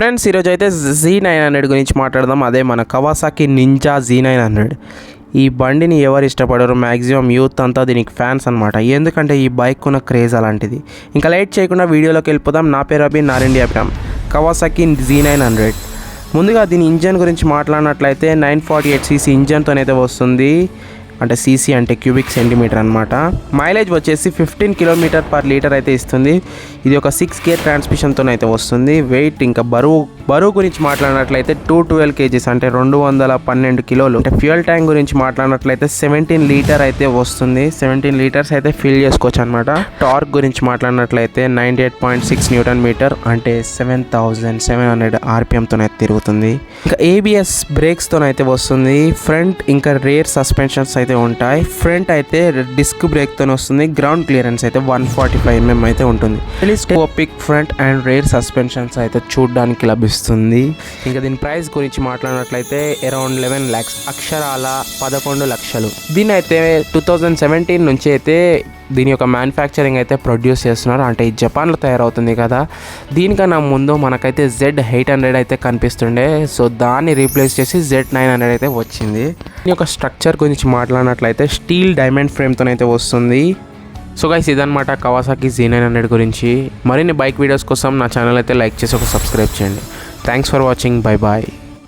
Friends ఈరోజు అయితే Z900 గురించి మాట్లాడదాం. అదే మన కవాసాకి నింజా Z900. ఈ బండిని ఎవరు ఇష్టపడరు, మ్యాక్సిమం యూత్ అంతా దీనికి ఫ్యాన్స్ అనమాట. ఎందుకంటే ఈ బైక్ ఉన్న క్రేజ్ అలాంటిది. ఇంకా లేట్ చేయకుండా వీడియోలోకి వెళ్ళిపోదాం. నా పేరు అభి, నారెండి అభిరామ్. Kawasaki Z900. ముందుగా దీని ఇంజన్ గురించి మాట్లాడినట్లయితే 948cc ఇంజన్తోనైతే వస్తుంది. అంటే సీసీ అంటే క్యూబిక్ సెంటీమీటర్ అనమాట. మైలేజ్ వచ్చేసి 15 km/లీటర్ అయితే ఇస్తుంది. ఇది ఒక 6 గేర్ ట్రాన్స్మిషన్తో అయితే వస్తుంది. వెయిట్ ఇంకా బరువు గురించి మాట్లాడినట్లయితే 212 kgs అంటే 212 కిలోలు. అంటే ఫ్యూయల్ ట్యాంక్ గురించి మాట్లాడినట్లయితే 17 లీటర్ అయితే వస్తుంది. 17 లీటర్స్ అయితే ఫిల్ చేసుకోవచ్చు అనమాట. టార్క్ గురించి మాట్లాడినట్లయితే 98.6 Nm అంటే 7700 RPMతో అయితే తిరుగుతుంది. ఇంకా ABS బ్రేక్స్తోనైతే వస్తుంది. ఫ్రంట్ ఇంకా రేర్ సస్పెన్షన్స్ అయితే ఉంటాయి. ఫ్రంట్ అయితే డిస్క్ బ్రేక్తో వస్తుంది. గ్రౌండ్ క్లియరెన్స్ అయితే 145 mm అయితే ఉంటుంది. Telescopic front and rare suspensions అయితే చూడడానికి లభిస్తుంది. ఇంకా దీని ప్రైస్ గురించి మాట్లాడినట్లయితే అరౌండ్ 11 lakhs, అక్షరాల 11 లక్షలు. దీని అయితే 2017 నుంచి అయితే దీని యొక్క మ్యానుఫ్యాక్చరింగ్ అయితే ప్రొడ్యూస్ చేస్తున్నారు. అంటే ఈ జపాన్లో తయారవుతుంది కదా. దీనికన్నా ముందు మనకైతే Z800 అయితే కనిపిస్తుండే. సో దాన్ని రీప్లేస్ చేసి Z900 అయితే వచ్చింది. దీని యొక్క స్ట్రక్చర్ గురించి మాట్లాడినట్లయితే స్టీల్ డైమండ్ ఫ్రేమ్తోనైతే వస్తుంది. సో గైస్ ఇదన్నమాట కవాసాకి Z900 గురించి. మరిన్ని బైక్ వీడియోస్ కోసం నా ఛానల్ అయితే లైక్ చేసి ఒక సబ్స్క్రైబ్ చేయండి. Thanks for watching. Bye bye.